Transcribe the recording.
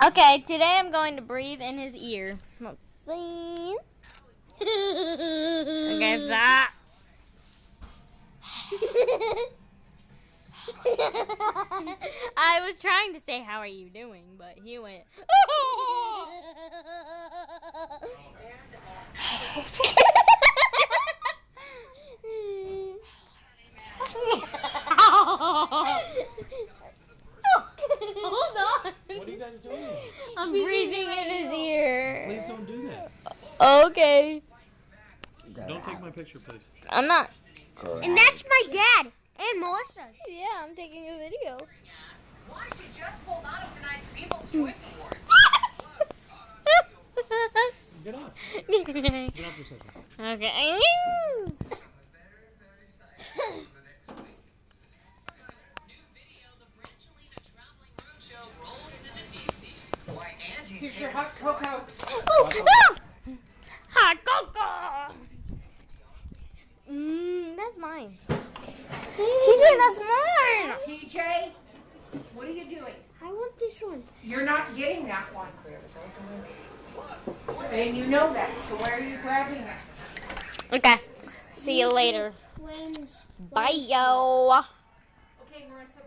Okay, today I'm going to breathe in his ear. Let's see. Okay, stop. I was trying to say, how are you doing? But he went. Hold on. What are you guys doing? I'm breathing in his ear. Please don't do that. Okay. Don't take my picture, please. I'm not. And that's my dad and Melissa. Yeah, I'm taking a video. Why she just pulled out of tonight's People's Choice Awards. Get off. Get off for a second. Okay. Here's your hot cocoa. Hot cocoa. That's mine. TJ, that's mine. TJ, what are you doing? I want this one. You're not getting that one. And you know that, so why are you grabbing it? Okay. See you later. Twins. Bye, yo. Okay, Marissa,